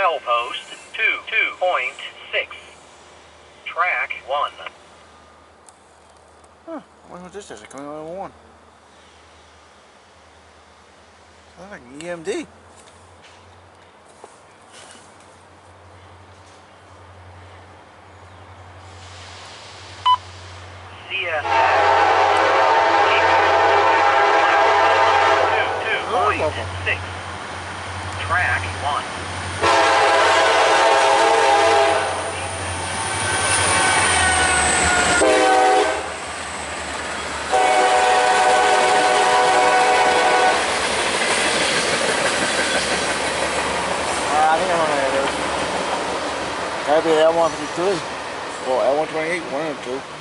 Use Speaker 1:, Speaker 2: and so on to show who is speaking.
Speaker 1: Milepost 2.6. Track 1.
Speaker 2: Huh, I wonder what this is. It's coming on one. Sounds like an EMD.
Speaker 1: CSX 22.6. Track 1.
Speaker 2: I think I'm on that. Gotta be L153 or L128, one of the two.